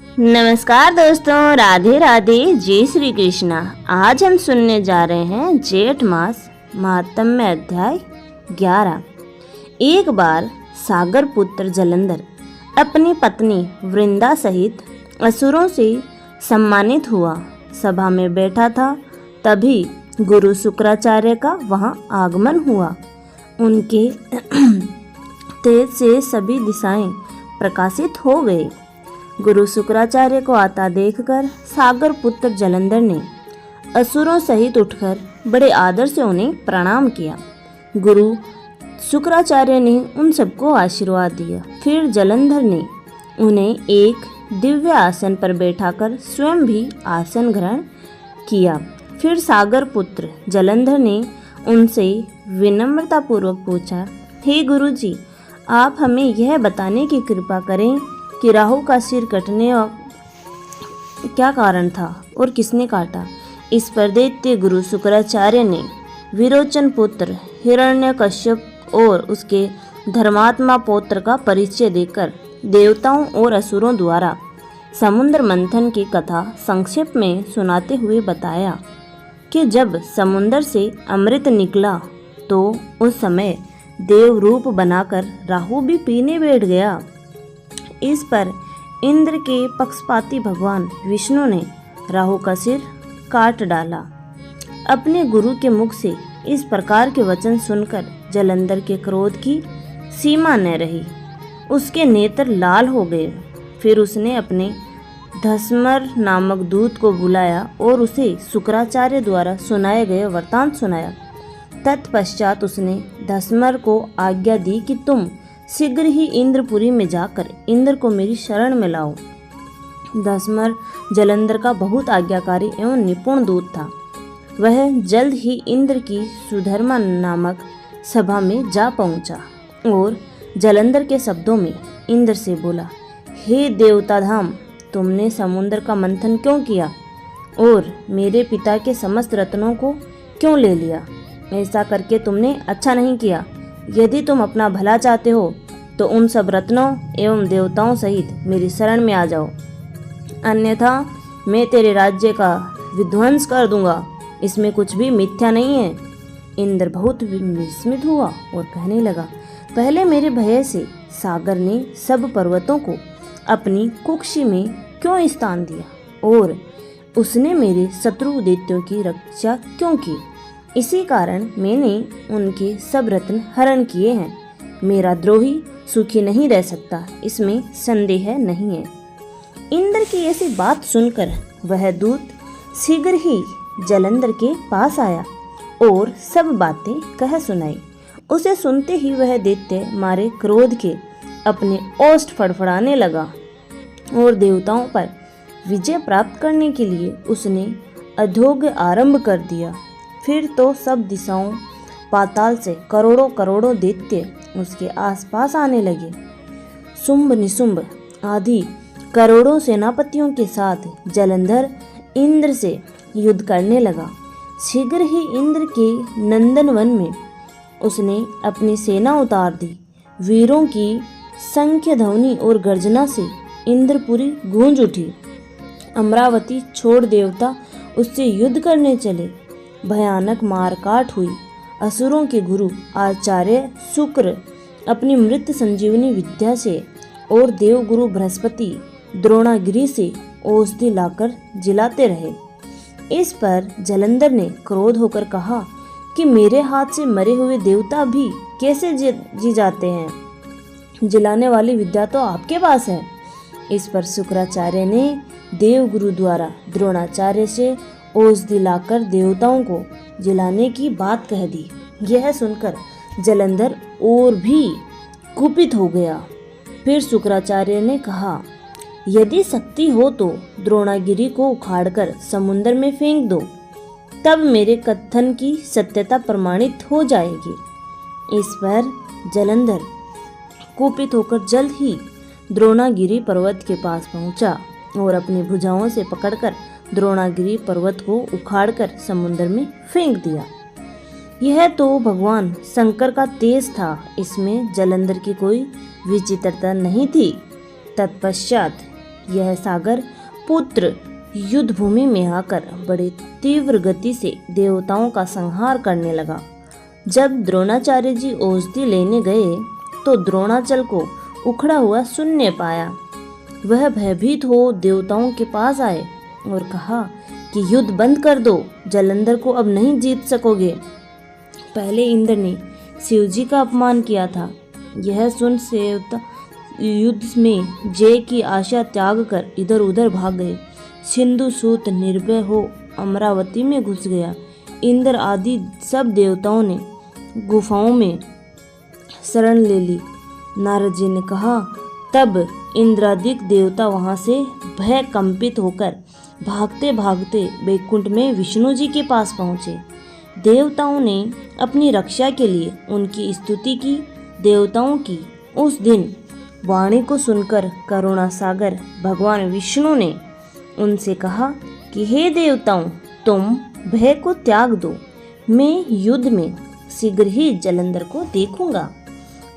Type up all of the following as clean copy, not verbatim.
नमस्कार दोस्तों, राधे राधे, जय श्री कृष्णा। आज हम सुनने जा रहे हैं जेठ मास महात्म्य अध्याय 11। एक बार सागर पुत्र जलंधर अपनी पत्नी वृंदा सहित असुरों से सम्मानित हुआ सभा में बैठा था। तभी गुरु शुक्राचार्य का वहां आगमन हुआ। उनके तेज से सभी दिशाएं प्रकाशित हो गई। गुरु शुक्राचार्य को आता देखकर सागर पुत्र जलंधर ने असुरों सहित उठकर बड़े आदर से उन्हें प्रणाम किया। गुरु शुक्राचार्य ने उन सबको आशीर्वाद दिया। फिर जलंधर ने उन्हें एक दिव्य आसन पर बैठाकर स्वयं भी आसन ग्रहण किया। फिर सागर पुत्र जलंधर ने उनसे विनम्रतापूर्वक पूछा, हे गुरु जी, आप हमें यह बताने की कृपा करें कि राहु का सिर कटने और क्या कारण था और किसने काटा। इस पर दैत्य गुरु शुक्राचार्य ने विरोचन पुत्र हिरण्यकश्यप और उसके धर्मात्मा पौत्र का परिचय देकर देवताओं और असुरों द्वारा समुद्र मंथन की कथा संक्षेप में सुनाते हुए बताया कि जब समुद्र से अमृत निकला तो उस समय देव रूप बनाकर राहु भी पीने बैठ गया। इस पर इंद्र के पक्षपाती भगवान विष्णु ने राहु का सिर काट डाला। अपने गुरु के मुख से इस प्रकार के वचन सुनकर जलंधर के क्रोध की सीमा न रही। उसके नेत्र लाल हो गए। फिर उसने अपने धस्मर नामक दूत को बुलाया और उसे शुक्राचार्य द्वारा सुनाए गए वृतांत सुनाया। तत्पश्चात उसने धस्मर को आज्ञा दी कि तुम शीघ्र ही इंद्रपुरी में जाकर इंद्र को मेरी शरण में लाओ। धस्मर जलंधर का बहुत आज्ञाकारी एवं निपुण दूत था। वह जल्द ही इंद्र की सुधर्मा नामक सभा में जा पहुंचा और जलंधर के शब्दों में इंद्र से बोला, हे देवता धाम, तुमने समुद्र का मंथन क्यों किया और मेरे पिता के समस्त रत्नों को क्यों ले लिया? ऐसा करके तुमने अच्छा नहीं किया। यदि तुम अपना भला चाहते हो तो उन सब रत्नों एवं देवताओं सहित मेरी शरण में आ जाओ, अन्यथा मैं तेरे राज्य का विध्वंस कर दूंगा। इसमें कुछ भी मिथ्या नहीं है। इंद्र बहुत विस्मित हुआ और कहने लगा, पहले मेरे भय से सागर ने सब पर्वतों को अपनी कुक्षी में क्यों स्थान दिया और उसने मेरे शत्रु दैत्यों की रक्षा क्यों की? इसी कारण मैंने उनके सब रत्न हरण किए हैं। मेरा द्रोही सुखी नहीं रह सकता, इसमें संदेह नहीं है। इंद्र की ऐसी बात सुनकर वह दूत शीघ्र ही जलंधर के पास आया और सब बातें कह सुनाई। उसे सुनते ही वह दैत्य मारे क्रोध के अपने ओष्ठ फड़फड़ाने लगा और देवताओं पर विजय प्राप्त करने के लिए उसने अधोग्य आरंभ कर दिया। फिर तो सब दिशाओं पाताल से करोड़ों करोड़ों दैत्य उसके आसपास आने लगे। शुंभ निशुंभ आदि करोड़ों सेनापतियों के साथ जलंधर इंद्र से युद्ध करने लगा। शीघ्र ही इंद्र के नंदनवन में उसने अपनी सेना उतार दी। वीरों की संख्य ध्वनि और गर्जना से इंद्रपुरी गूंज उठी। अमरावती छोड़ देवता उससे युद्ध करने चले। भयानक मारकाट हुई। असुरों के गुरु आचार्य शुक्र अपनी मृत संजीवनी विद्या से और देवगुरु बृहस्पति द्रोणागिरी से औषधि लाकर जिलाते रहे। इस पर जलंधर ने क्रोध होकर कहा कि मेरे हाथ से मरे हुए देवता भी कैसे जी जाते हैं? जिलाने वाली विद्या तो आपके पास है। इस पर शुक्राचार्य ने देवगुरु द्वारा द्रोणाचार्य से औषधि लाकर देवताओं को जिलाने की बात कह दी। यह सुनकर जलंधर और भी कुपित हो गया। फिर शुक्राचार्य ने कहा, यदि शक्ति हो तो द्रोणागिरी को उखाड़कर समुद्र में फेंक दो, तब मेरे कथन की सत्यता प्रमाणित हो जाएगी। इस पर जलंधर कुपित होकर जल्द ही द्रोणागिरी पर्वत के पास पहुंचा और अपनी भुजाओं से पकड़कर द्रोणागिरी पर्वत को उखाड़कर समुद्र में फेंक दिया। यह तो भगवान शंकर का तेज था, इसमें जलंधर की कोई विचित्रता नहीं थी। तत्पश्चात यह सागर पुत्र युद्ध भूमि में आकर बड़े तीव्र गति से देवताओं का संहार करने लगा। जब द्रोणाचार्य जी औषधि लेने गए तो द्रोणाचल को उखड़ा हुआ शून्य पाया। वह भयभीत हो देवताओं के पास आए और कहा कि युद्ध बंद कर दो, जलंधर को अब नहीं जीत सकोगे। पहले इंद्र ने शिव जी का अपमान किया था। यह सुन देवता युद्ध में जय की आशा त्याग कर इधर उधर भाग गए। सिंधु सूत निर्भय हो अमरावती में घुस गया। इंद्र आदि सब देवताओं ने गुफाओं में शरण ले ली। नारद जी ने कहा, तब इंद्रादिक देवता वहां से भय कंपित होकर भागते भागते वैकुंठ में विष्णु जी के पास पहुँचे। देवताओं ने अपनी रक्षा के लिए उनकी स्तुति की। देवताओं की उस दिन वाणी को सुनकर करुणा सागर भगवान विष्णु ने उनसे कहा कि हे देवताओं, तुम भय को त्याग दो, मैं युद्ध में शीघ्र ही जलंधर को देखूंगा।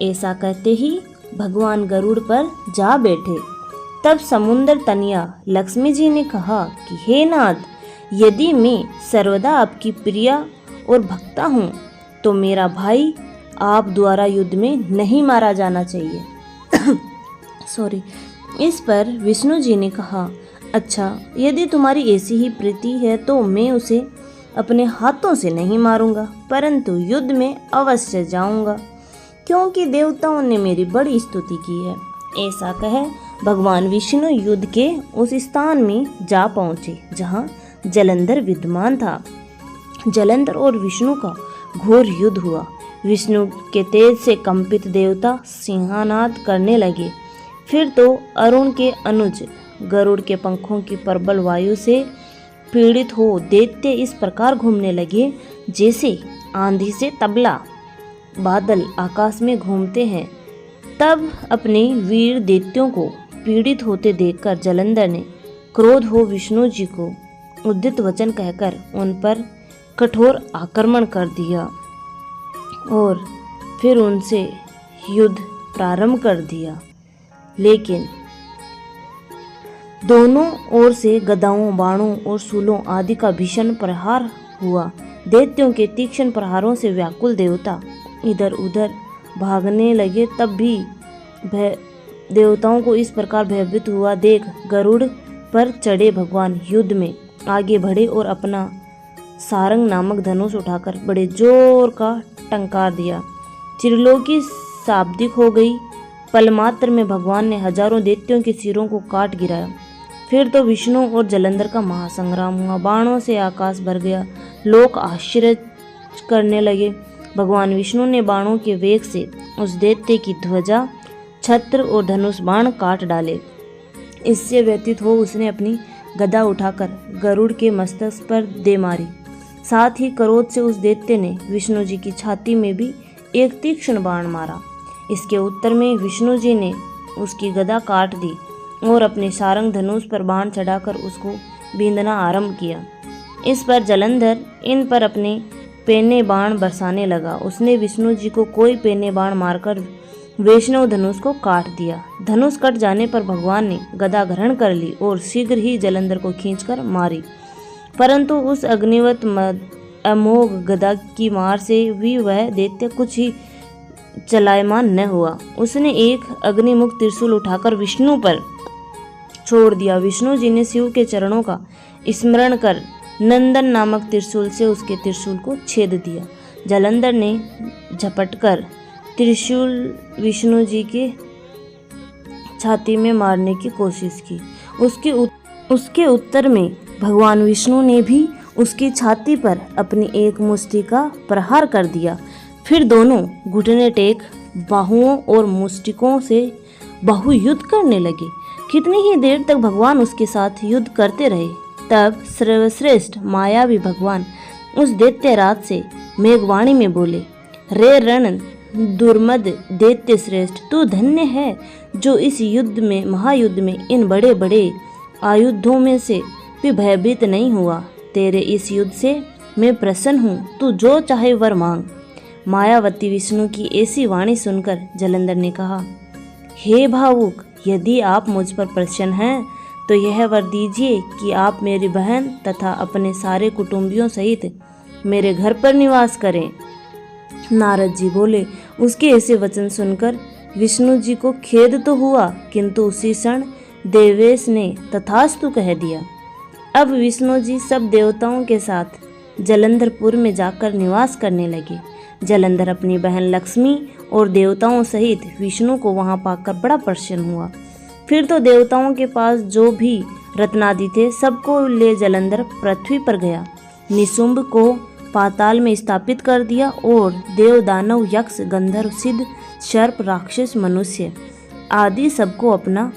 ऐसा कहते ही भगवान गरुड़ पर जा बैठे। तब समुद्र तनिया लक्ष्मी जी ने कहा कि हे नाथ, यदि मैं सर्वदा आपकी प्रिया और भक्ता हूँ तो मेरा भाई आप द्वारा युद्ध में नहीं मारा जाना चाहिए। सॉरी। इस पर विष्णु जी ने कहा, अच्छा, यदि तुम्हारी ऐसी ही प्रीति है तो मैं उसे अपने हाथों से नहीं मारूंगा, परंतु युद्ध में अवश्य जाऊंगा, क्योंकि देवताओं ने मेरी बड़ी स्तुति की है। ऐसा कह भगवान विष्णु युद्ध के उस स्थान में जा पहुँचे जहाँ जलंधर विद्यमान था। जलंधर और विष्णु का घोर युद्ध हुआ। विष्णु के तेज से कंपित देवता सिंहानाद करने लगे। फिर तो अरुण के अनुज गरुड़ के पंखों की प्रबल वायु से पीड़ित हो दैत्य इस प्रकार घूमने लगे जैसे आंधी से तबला बादल आकाश में घूमते हैं। तब अपने वीर दैत्यों को पीड़ित होते देखकर जलंधर ने क्रोध हो विष्णु जी को उद्यत वचन कहकर उन पर कठोर आक्रमण कर दिया और फिर उनसे युद्ध प्रारंभ कर दिया। लेकिन दोनों ओर से गदाओं, बाणों और शूलों आदि का भीषण प्रहार हुआ। दैत्यों के तीक्ष्ण प्रहारों से व्याकुल देवता इधर उधर भागने लगे। तब भी देवताओं को इस प्रकार भयभीत हुआ देख गरुड़ पर चढ़े भगवान युद्ध में आगे बढ़े और अपना सारंग नामक धनुष उठाकर बड़े जोर का टंकार दिया। त्रिलोकी शाब्दिक हो गई। पल मात्र में भगवान ने हजारों दैत्यों के सिरों को काट गिराया। फिर तो विष्णु और जलंधर का महासंग्राम हुआ। बाणों से आकाश भर गया। लोग आश्चर्य करने लगे। भगवान विष्णु ने बाणों के वेग से उस दैत्य की ध्वजा, छत्र और धनुष बाण काट डाले। इससे व्यतीत हो उसने अपनी गदा उठाकर गरुड़ के मस्तक पर दे मारी। साथ ही क्रोध से उस दैत्य ने विष्णु जी की छाती में भी एक तीक्ष्ण बाण मारा। इसके उत्तर में विष्णु जी ने उसकी गदा काट दी और अपने सारंग धनुष पर बाण चढ़ाकर उसको बींधना आरंभ किया। इस पर जलंधर इन पर अपने पेने बाण बरसाने लगा। उसने विष्णु जी को कोई पेने बाण मारकर वैष्णव धनुष को काट दिया। धनुष कट जाने पर भगवान ने गदा ग्रहण कर ली और शीघ्र ही जलंधर को खींचकर मारी, परंतु उस अग्निवत अमोघ गदा की मार से भी वह दैत्य कुछ ही चलायमान न हुआ। उसने एक अग्निमुख त्रिशूल उठाकर विष्णु पर छोड़ दिया। विष्णु जी ने शिव के चरणों का स्मरण कर नंदन नामक त्रिशूल से उसके त्रिशूल को छेद दिया। जलंधर ने झपटकर त्रिशूल विष्णु जी के छाती में मारने की कोशिश की। उसके उत्तर में भगवान विष्णु ने भी उसकी छाती पर अपनी एक मुष्टि का प्रहार कर दिया। फिर दोनों घुटने टेक बाहुओं और मुष्टिकों से बाहुयुद्ध करने लगे। कितनी ही देर तक भगवान उसके साथ युद्ध करते रहे। तब सर्वश्रेष्ठ मायावी भगवान उस दैत्य राज से मेघवाणी में बोले, रे रण दुर्मद दैत्य श्रेष्ठ, तू धन्य है जो इस युद्ध में, महायुद्ध में इन बड़े बड़े आयुधों में से भी भयभीत नहीं हुआ। तेरे इस युद्ध से मैं प्रसन्न हूँ, तू जो चाहे वर मांग। मायावती विष्णु की ऐसी वाणी सुनकर जलंधर ने कहा, हे भावुक, यदि आप मुझ पर प्रसन्न हैं तो यह वर दीजिए कि आप मेरी बहन तथा अपने सारे कुटुंबियों सहित मेरे घर पर निवास करें। नारद जी बोले। उसके ऐसे वचन सुनकर विष्णु जी को खेद तो हुआ, किंतु उसी क्षण देवेश ने तथास्तु कह दिया। अब विष्णु जी सब देवताओं के साथ जलंधरपुर में जाकर निवास करने लगे। जलंधर अपनी बहन लक्ष्मी और देवताओं सहित विष्णु को वहां पाकर बड़ा प्रसन्न हुआ। फिर तो देवताओं के पास जो भी रत्नादि थे सबको ले जलंधर पृथ्वी पर गया। निशुंभ को पाताल में स्थापित कर दिया और देव दानव यक्ष गंधर्व सिद्ध सर्प राक्षस मनुष्य आदि सबको अपना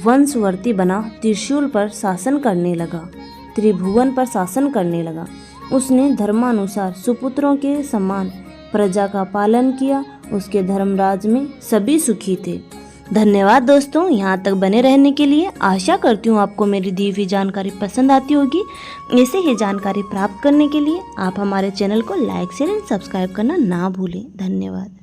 वंशवर्ती बना त्रिशूल पर शासन करने लगा, त्रिभुवन पर शासन करने लगा। उसने धर्मानुसार सुपुत्रों के समान प्रजा का पालन किया। उसके धर्मराज में सभी सुखी थे। धन्यवाद दोस्तों, यहाँ तक बने रहने के लिए। आशा करती हूँ आपको मेरी दी हुई जानकारी पसंद आती होगी। ऐसे ही जानकारी प्राप्त करने के लिए आप हमारे चैनल को लाइक शेयर एंड सब्सक्राइब करना ना भूलें। धन्यवाद।